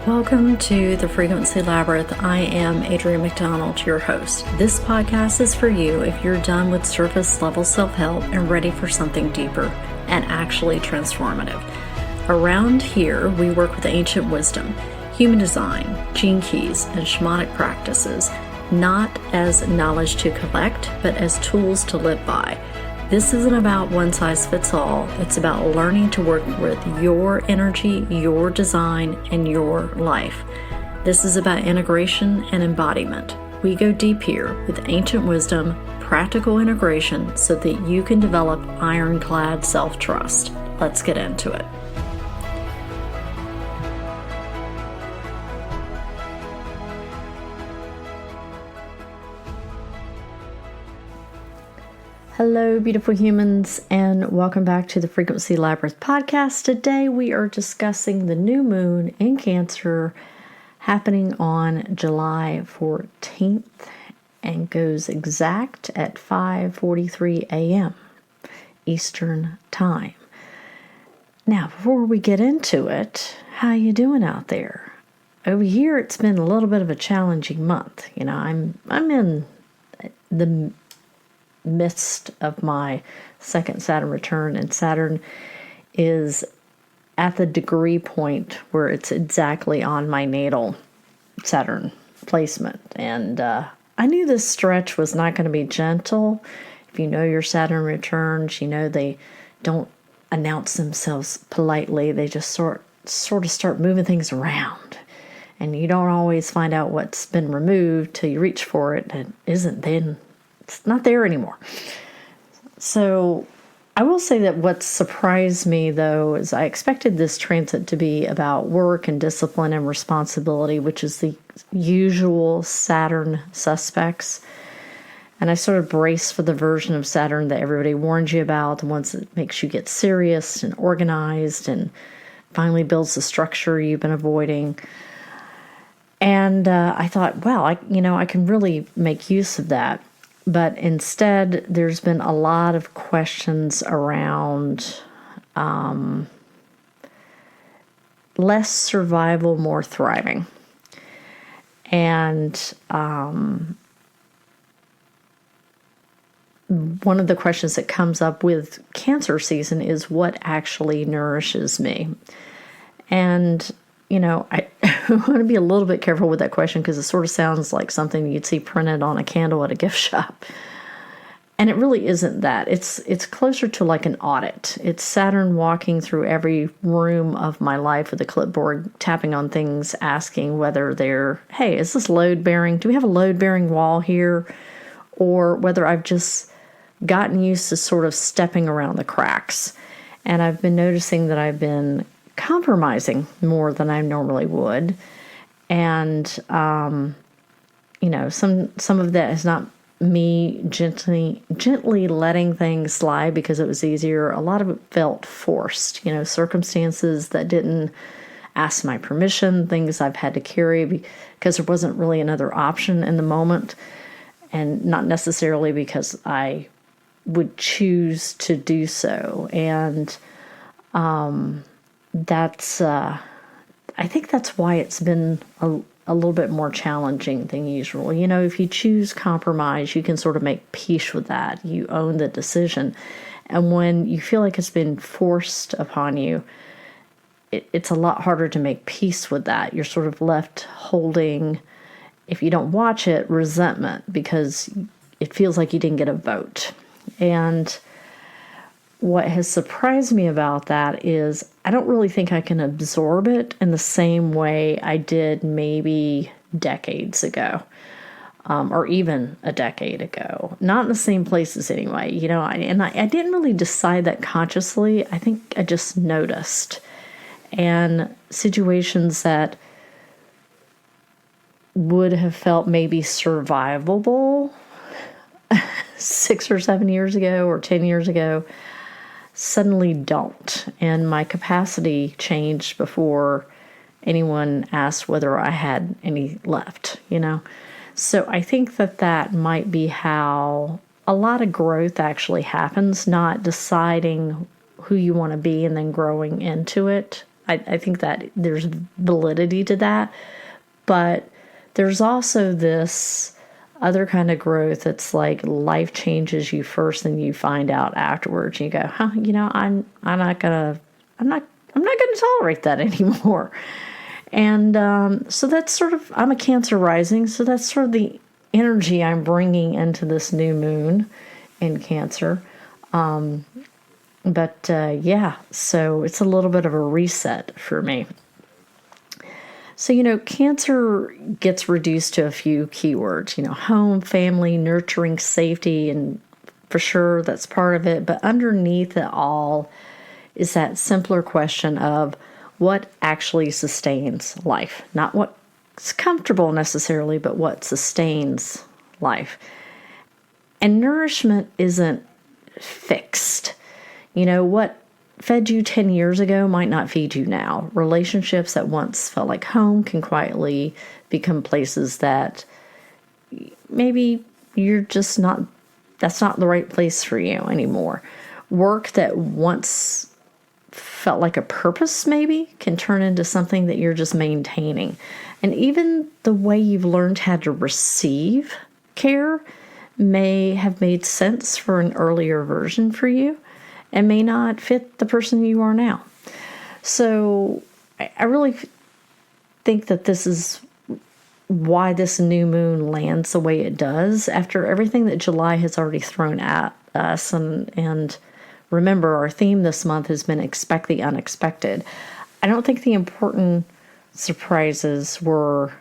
Welcome to the Frequency Labyrinth. I am Adrienne McDonald, your host. This podcast is for you if you're done with surface level self-help and ready for something deeper and actually transformative. Around here, we work with ancient wisdom, human design, gene keys, and shamanic practices, not as knowledge to collect, but as tools to live by. This isn't about one size fits all. It's about learning to work with your energy, your design, and your life. This is about integration and embodiment. We go deep here with ancient wisdom, practical integration, so that you can develop ironclad self-trust. Let's get into it. Hello, beautiful humans, and welcome back to the Frequency Labyrinth podcast. Today we are discussing the new moon in Cancer happening on July 14th and goes exact at 5:43 a.m. Eastern Time. Now, before we get into it, how you doing out there? Over here, it's been a little bit of a challenging month. I'm in the midst of my second Saturn return, and Saturn is at the degree point where it's exactly on my natal Saturn placement. And I knew this stretch was not going to be gentle. If you know your Saturn returns, you know they don't announce themselves politely. They just sort of start moving things around. And you don't always find out what's been removed till you reach for it, and it's not there anymore. So I will say that what surprised me, though, is I expected this transit to be about work and discipline and responsibility, which is the usual Saturn suspects. And I sort of braced for the version of Saturn that everybody warns you about, the ones that makes you get serious and organized and finally builds the structure you've been avoiding. And I thought, wow, I can really make use of that. But instead, there's been a lot of questions around less survival, more thriving. And one of the questions that comes up with Cancer season is what actually nourishes me? And I want to be a little bit careful with that question because it sort of sounds like something you'd see printed on a candle at a gift shop. And it really isn't that. It's closer to like an audit. It's Saturn walking through every room of my life with a clipboard, tapping on things, asking whether hey, is this load-bearing? Do we have a load-bearing wall here? Or whether I've just gotten used to sort of stepping around the cracks. And I've been noticing that I've been compromising more than I normally would. And, some of that is not me gently letting things slide because it was easier. A lot of it felt forced, circumstances that didn't ask my permission, things I've had to carry because there wasn't really another option in the moment, and not necessarily because I would choose to do so. And, I think that's why it's been a little bit more challenging than usual. If you choose compromise, you can sort of make peace with that. You own the decision. And when you feel like it's been forced upon you, it's a lot harder to make peace with that. You're sort of left holding, if you don't watch it, resentment because it feels like you didn't get a vote. And what has surprised me about that is I don't really think I can absorb it in the same way I did maybe decades ago, or even a decade ago. Not in the same places anyway, I didn't really decide that consciously. I think I just noticed. And situations that would have felt maybe survivable 6 or 7 years ago or 10 years ago suddenly don't. And my capacity changed before anyone asked whether I had any left, So I think that might be how a lot of growth actually happens, not deciding who you want to be and then growing into it I think that there's validity to that. But there's also this other kind of growth that's like life changes you first and you find out afterwards. You go, I'm not gonna tolerate that anymore. And so that's sort of, I'm a Cancer rising, so that's sort of the energy I'm bringing into this new moon in Cancer. Yeah, so it's a little bit of a reset for me. So, Cancer gets reduced to a few keywords, home, family, nurturing, safety, and for sure that's part of it. But underneath it all is that simpler question of what actually sustains life. Not what's comfortable necessarily, but what sustains life. And nourishment isn't fixed. What fed you 10 years ago might not feed you now. Relationships that once felt like home can quietly become places that maybe you're just not, that's not the right place for you anymore. Work that once felt like a purpose maybe can turn into something that you're just maintaining. And even the way you've learned how to receive care may have made sense for an earlier version for you and may not fit the person you are now. So I really think that this is why this new moon lands the way it does after everything that July has already thrown at us. And remember, our theme this month has been expect the unexpected. I don't think the important surprises were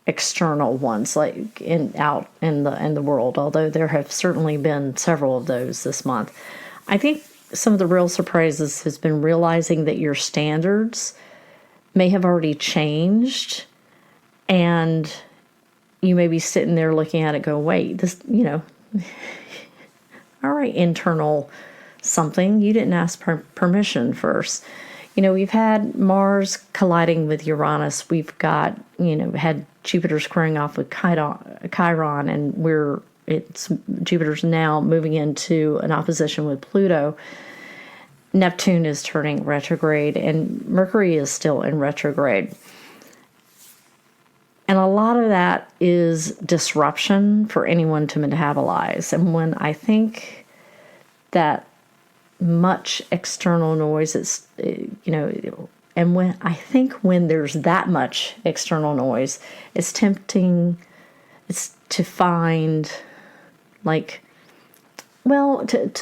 external ones, like out in the world, although there have certainly been several of those this month. I think some of the real surprises has been realizing that your standards may have already changed, and you may be sitting there looking at it going, wait, this, all right, internal something, you didn't ask permission first. We've had Mars colliding with Uranus. We've got, had Jupiter squaring off with Chiron, and Jupiter's now moving into an opposition with Pluto. Neptune is turning retrograde, and Mercury is still in retrograde. And a lot of that is disruption for anyone to metabolize. And when I think that much external noise is, and when there's that much external noise, it's tempting, it's to find to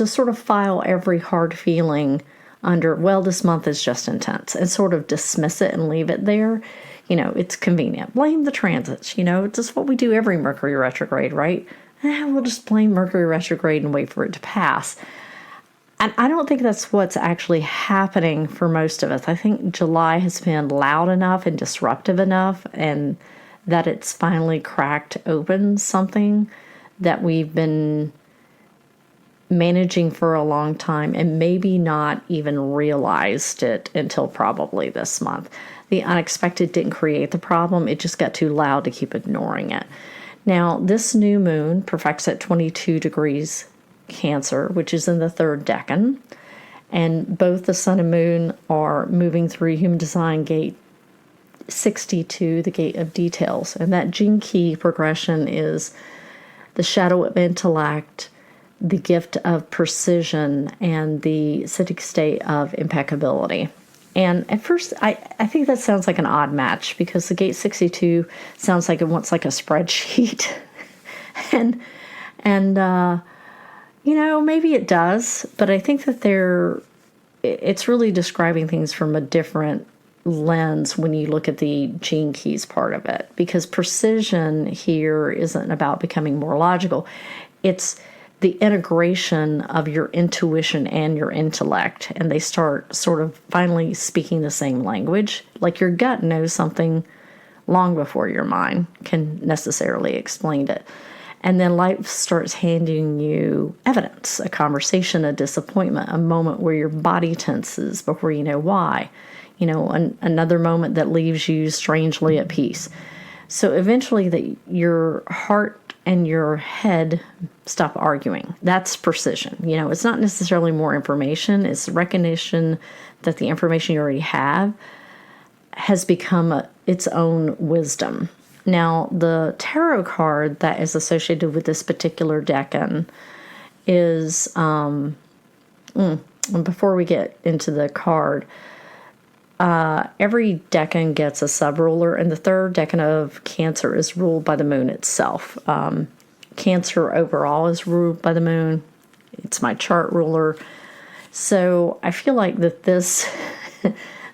sort of file every hard feeling under, this month is just intense, and sort of dismiss it and leave it there. It's convenient. Blame the transits. It's just what we do every Mercury retrograde, right? We'll just blame Mercury retrograde and wait for it to pass. And I don't think that's what's actually happening for most of us. I think July has been loud enough and disruptive enough, and that it's finally cracked open something that we've been managing for a long time and maybe not even realized it until probably this month. The unexpected didn't create the problem. It just got too loud to keep ignoring it. Now, this new moon perfects at 22 degrees Cancer, which is in the third decan, and both the sun and moon are moving through human design gate 62, the gate of details. And that gene key progression is the shadow of intellect, the gift of precision, and the citic state of impeccability. And at first, I think that sounds like an odd match, because the gate 62 sounds like it wants like a spreadsheet. and maybe it does, but I think that it's really describing things from a different lens when you look at the gene keys part of it, because precision here isn't about becoming more logical. It's the integration of your intuition and your intellect, and they start sort of finally speaking the same language. Like your gut knows something long before your mind can necessarily explain it. And then life starts handing you evidence, a conversation, a disappointment, a moment where your body tenses before you know why. Another moment that leaves you strangely at peace. So eventually your heart and your head stop arguing. That's precision. It's not necessarily more information. It's recognition that the information you already have has become its own wisdom. Now, the tarot card that is associated with this particular decan is, before we get into the card, every decan gets a sub-ruler, and the third decan of Cancer is ruled by the moon itself. Cancer overall is ruled by the moon. It's my chart ruler. So I feel like that this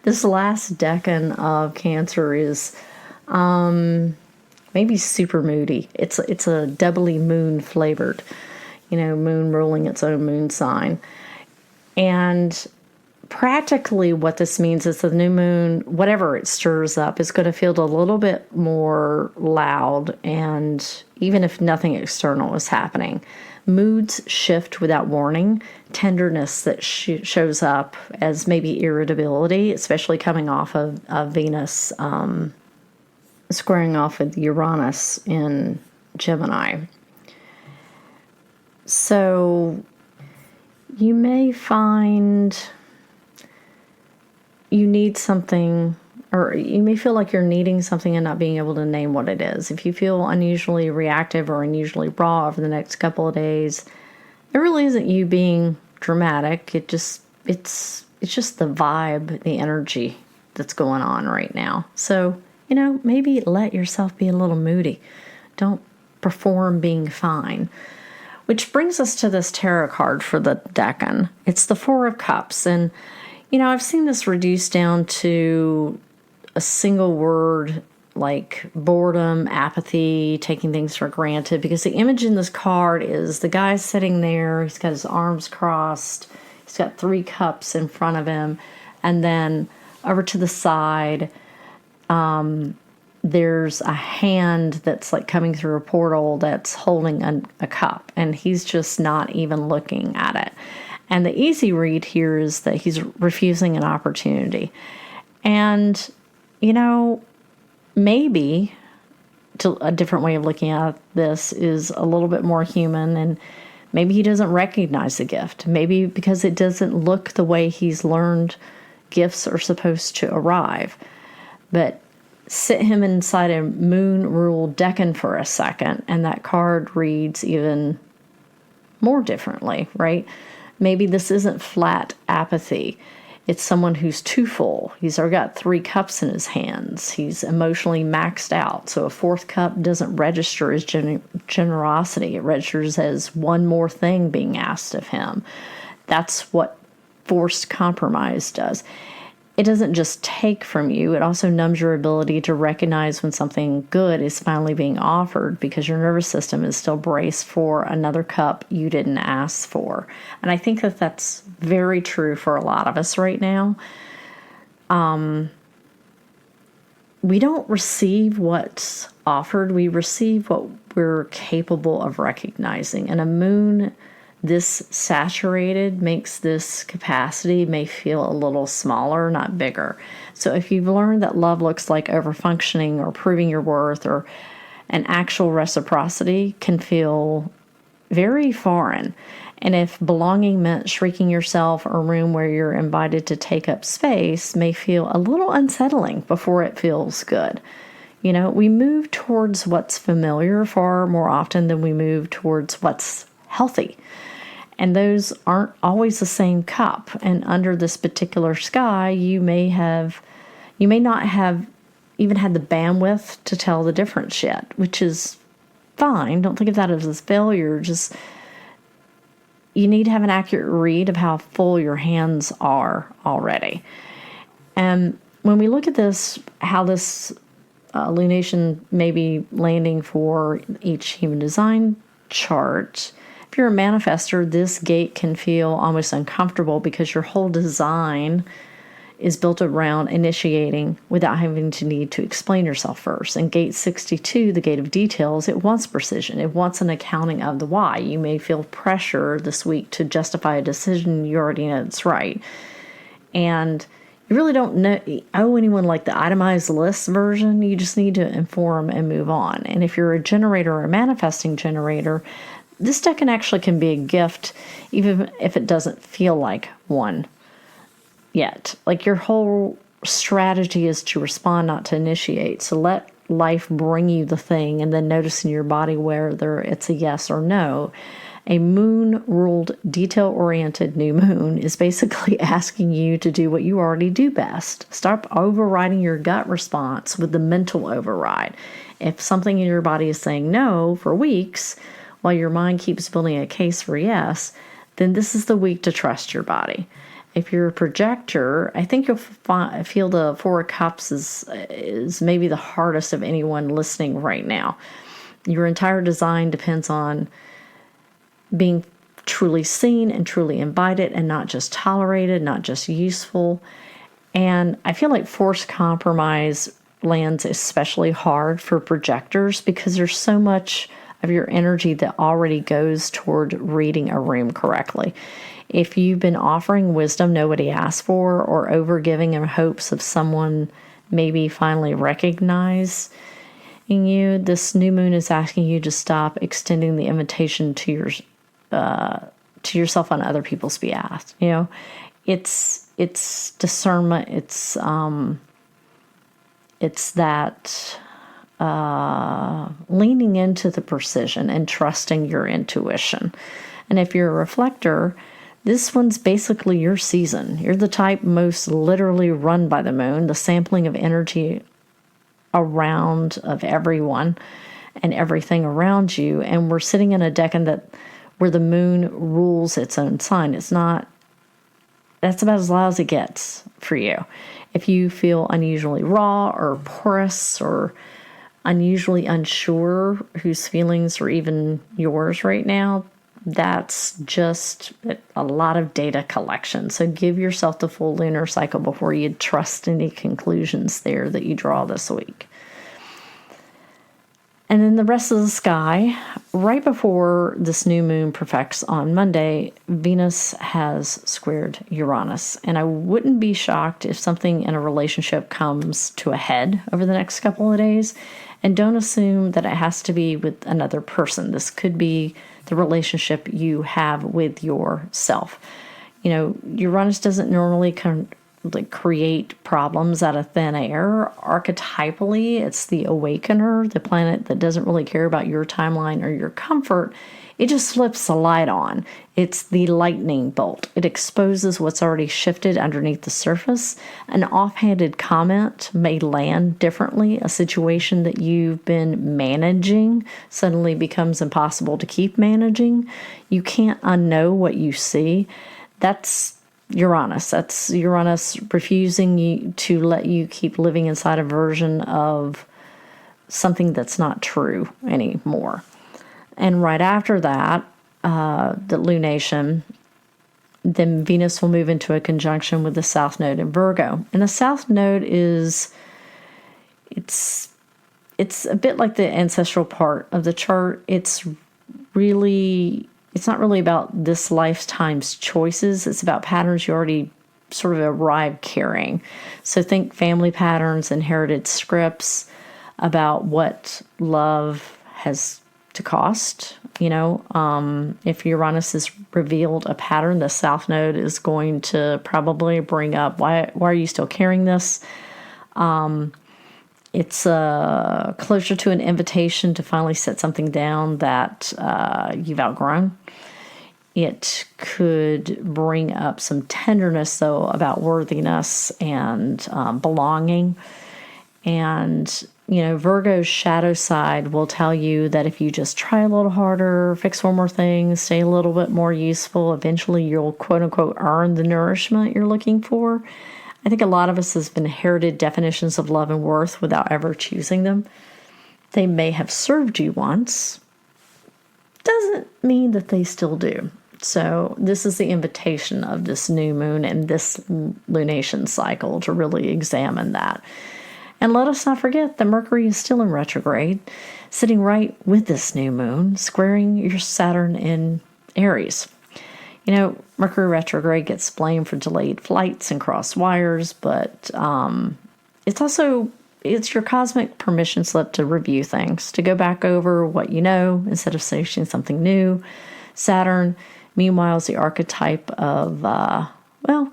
this last decan of Cancer is maybe super moody. It's a doubly moon flavored, moon ruling its own moon sign. And practically what this means is the new moon, whatever it stirs up, is going to feel a little bit more loud, and even if nothing external is happening. Moods shift without warning. Tenderness that shows up as maybe irritability, especially coming off of Venus squaring off with Uranus in Gemini. So you may find you need something, or you may feel like you're needing something and not being able to name what it is. If you feel unusually reactive or unusually raw over the next couple of days, it really isn't you being dramatic. It's just the vibe, the energy that's going on right now. So, maybe let yourself be a little moody. Don't perform being fine. Which brings us to this tarot card for the decan. It's the Four of Cups. And, I've seen this reduced down to a single word like boredom, apathy, taking things for granted. Because the image in this card is the guy sitting there. He's got his arms crossed. He's got 3 cups in front of him. And then over to the side, there's a hand that's like coming through a portal that's holding a cup, and he's just not even looking at it. And the easy read here is that he's refusing an opportunity. And, maybe a different way of looking at this is a little bit more human, and maybe he doesn't recognize the gift. Maybe because it doesn't look the way he's learned gifts are supposed to arrive. But sit him inside a moon-ruled decan for a second, and that card reads even more differently, right? Maybe this isn't flat apathy. It's someone who's too full. He's already got 3 cups in his hands. He's emotionally maxed out. So a 4th cup doesn't register as generosity. It registers as one more thing being asked of him. That's what forced compromise does. It doesn't just take from you. It also numbs your ability to recognize when something good is finally being offered, because your nervous system is still braced for another cup you didn't ask for. And I think that that's very true for a lot of us right now. We don't receive what's offered. We receive what we're capable of recognizing. And a moon this saturated makes this capacity may feel a little smaller, not bigger. So if you've learned that love looks like overfunctioning or proving your worth, or an actual reciprocity can feel very foreign. And if belonging meant shrinking yourself, or a room where you're invited to take up space may feel a little unsettling before it feels good. We move towards what's familiar far more often than we move towards what's healthy. And those aren't always the same cup. And under this particular sky, you may not have even had the bandwidth to tell the difference yet, which is fine. Don't think of that as a failure. Just, you need to have an accurate read of how full your hands are already. And when we look at this, how this lunation may be landing for each human design chart, if you're a manifester, this gate can feel almost uncomfortable because your whole design is built around initiating without having to need to explain yourself first. And gate 62, the gate of details, it wants precision. It wants an accounting of the why. You may feel pressure this week to justify a decision you already know it's right. And you really don't owe anyone like the itemized list version. You just need to inform and move on. And if you're a generator or a manifesting generator, this decan can be a gift, even if it doesn't feel like one yet. Like your whole strategy is to respond, not to initiate. So let life bring you the thing and then notice in your body whether it's a yes or no. A moon-ruled, detail-oriented new moon is basically asking you to do what you already do best. Stop overriding your gut response with the mental override. If something in your body is saying no for weeks, while your mind keeps building a case for yes, then this is the week to trust your body. If you're a projector, I think you'll feel the Four of Cups is maybe the hardest of anyone listening right now. Your entire design depends on being truly seen and truly invited and not just tolerated, not just useful. And I feel like forced compromise lands especially hard for projectors because there's so much of your energy that already goes toward reading a room correctly. If you've been offering wisdom nobody asked for or overgiving in hopes of someone maybe finally recognizing you, this new moon is asking you to stop extending the invitation to yourself on other people's behalf. You know, it's discernment. It's that leaning into the precision and trusting your intuition. And if you're a reflector, this one's basically your season. You're the type most literally run by the moon, the sampling of energy around of everyone and everything around you. And we're sitting in a decan where the moon rules its own sign. That's about as loud as it gets for you. If you feel unusually raw or porous or unusually unsure whose feelings are even yours right now, that's just a lot of data collection. So give yourself the full lunar cycle before you trust any conclusions there that you draw this week. And then the rest of the sky, right before this new moon perfects on Monday, Venus has squared Uranus. And I wouldn't be shocked if something in a relationship comes to a head over the next couple of days. And don't assume that it has to be with another person. This could be the relationship you have with yourself. You know, Uranus doesn't normally create problems out of thin air. Archetypally, it's the awakener, the planet that doesn't really care about your timeline or your comfort. It just flips the light on. It's the lightning bolt. It exposes what's already shifted underneath the surface. An offhanded comment may land differently. A situation that you've been managing suddenly becomes impossible to keep managing. You can't unknow what you see. That's Uranus. That's Uranus refusing to let you keep living inside a version of something that's not true anymore. And right after that, the lunation, then Venus will move into a conjunction with the South Node in Virgo. And the South Node it's a bit like the ancestral part of the chart. It's not really about this lifetime's choices. It's about patterns you already sort of arrived carrying. So think family patterns, inherited scripts about what love has to cost. You know, if Uranus has revealed a pattern, the South Node is going to probably bring up, why are you still carrying this? It's closer to an invitation to finally set something down that you've outgrown. It could bring up some tenderness, though, about worthiness and belonging. And, you know, Virgo's shadow side will tell you that if you just try a little harder, fix one more thing, stay a little bit more useful, eventually you'll, quote unquote, earn the nourishment you're looking for. I think a lot of us have inherited definitions of love and worth without ever choosing them. They may have served you once. Doesn't mean that they still do. So this is the invitation of this new moon and this lunation cycle to really examine that. And let us not forget that Mercury is still in retrograde, sitting right with this new moon, squaring your Saturn in Aries. Mercury retrograde gets blamed for delayed flights and crossed wires, but it's your cosmic permission slip to review things, to go back over what you know instead of searching something new. Saturn, meanwhile, is the archetype of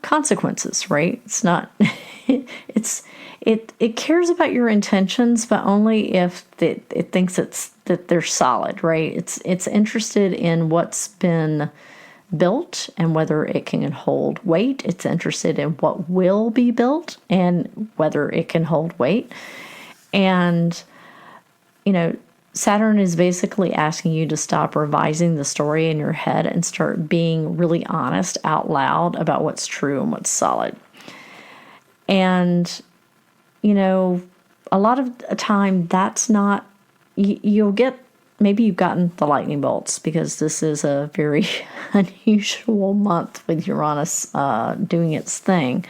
consequences, right? It's not. It cares about your intentions, but only if it thinks that they're solid, right? It's interested in what's been built and whether it can hold weight. It's interested in what will be built and whether it can hold weight. And, Saturn is basically asking you to stop revising the story in your head and start being really honest out loud about what's true and what's solid. And, a lot of the time that's not, you'll get, maybe you've gotten the lightning bolts because this is a very unusual month with Uranus doing its thing.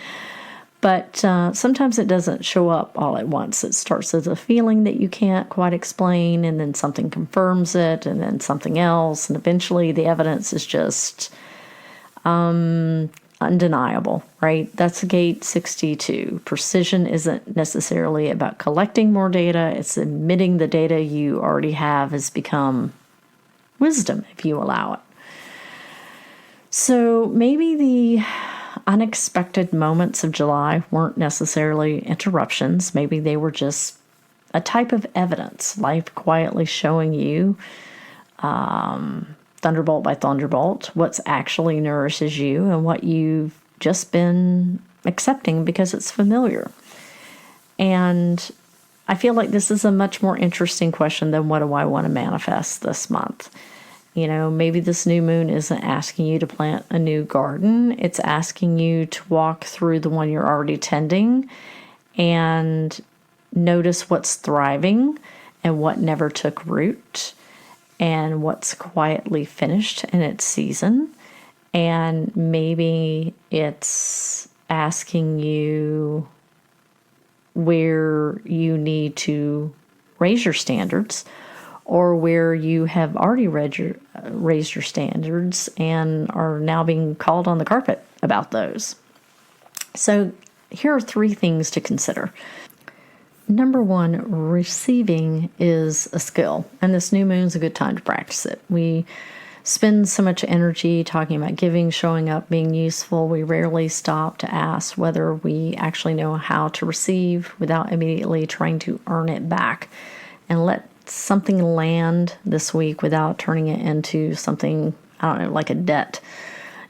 But sometimes it doesn't show up all at once. It starts as a feeling that you can't quite explain, and then something confirms it, and then something else. And eventually the evidence is just undeniable, right? That's gate 62. Precision isn't necessarily about collecting more data. It's admitting the data you already have has become wisdom if you allow it. So maybe the unexpected moments of July weren't necessarily interruptions. Maybe they were just a type of evidence, life quietly showing you, thunderbolt by thunderbolt, what's actually nourishes you and what you've just been accepting because it's familiar. And I feel like this is a much more interesting question than what do I want to manifest this month. Maybe this new moon isn't asking you to plant a new garden. It's asking you to walk through the one you're already tending and notice what's thriving and what never took root and what's quietly finished in its season. And maybe it's asking you where you need to raise your standards, or where you have already raised your standards and are now being called on the carpet about those. So here are 3 things to consider. Number 1, receiving is a skill, and this new moon is a good time to practice it. We spend so much energy talking about giving, showing up, being useful. We rarely stop to ask whether we actually know how to receive without immediately trying to earn it back. And let something land this week without turning it into something, like a debt.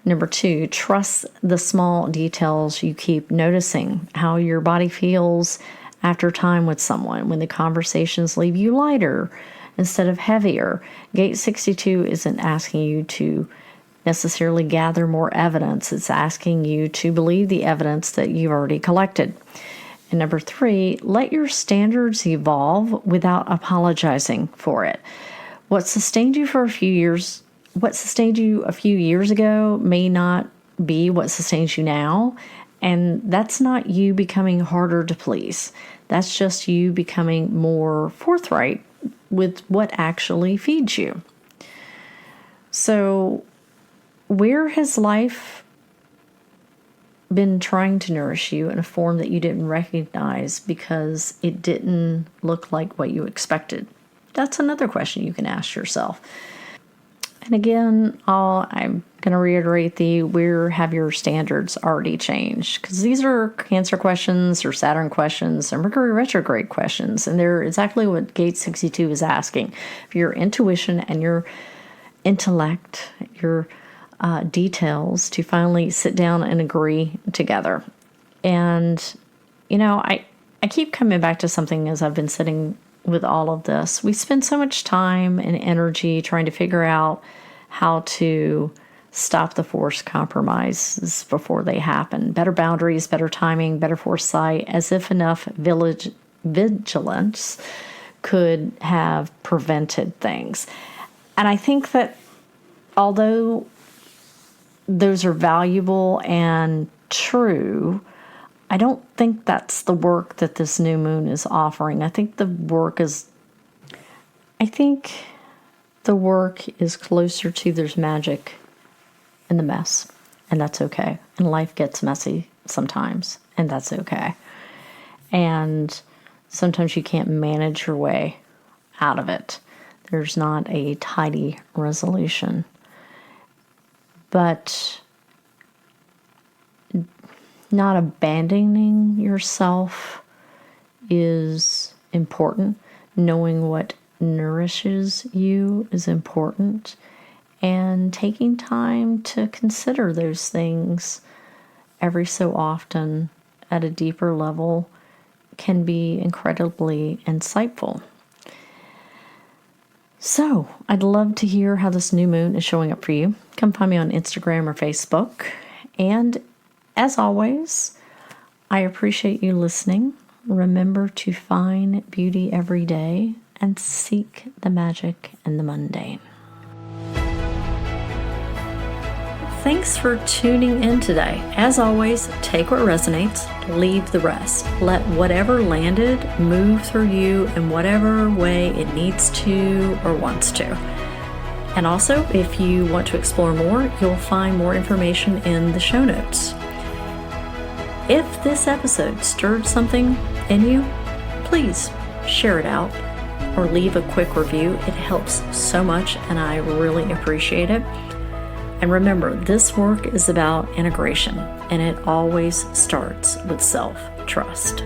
Number 2, trust the small details you keep noticing, how your body feels after time with someone, when the conversations leave you lighter instead of heavier. Gate 62 isn't asking you to necessarily gather more evidence. It's asking you to believe the evidence that you've already collected. And number 3, let your standards evolve without apologizing for it. What sustained you a few years ago may not be what sustains you now. And that's not you becoming harder to please. That's just you becoming more forthright with what actually feeds you. So, where has life been trying to nourish you in a form that you didn't recognize because it didn't look like what you expected? That's another question you can ask yourself. And again, I'm going to reiterate where have your standards already changed? Because these are Cancer questions or Saturn questions or Mercury retrograde questions. And they're exactly what Gate 62 is asking. For your intuition and your intellect, your details to finally sit down and agree together. And, I keep coming back to something as I've been sitting with all of this. We spend so much time and energy trying to figure out how to stop the forced compromises before they happen. Better boundaries, better timing, better foresight, as if enough vigilance could have prevented things. And I think that although those are valuable and true, I don't think that's the work that this new moon is offering. I think the work is closer to there's magic in the mess, and that's okay. And life gets messy sometimes, and that's okay. And sometimes you can't manage your way out of it. There's not a tidy resolution. But not abandoning yourself is important. Knowing what nourishes you is important. And taking time to consider those things every so often at a deeper level can be incredibly insightful. So, I'd love to hear how this new moon is showing up for you. Come find me on Instagram or Facebook. And as always, I appreciate you listening. Remember to find beauty every day and seek the magic in the mundane. Thanks for tuning in today. As always, take what resonates, leave the rest. Let whatever landed move through you in whatever way it needs to or wants to. And also, if you want to explore more, you'll find more information in the show notes. If this episode stirred something in you, please share it out or leave a quick review. It helps so much and I really appreciate it. And remember, this work is about integration, and it always starts with self-trust.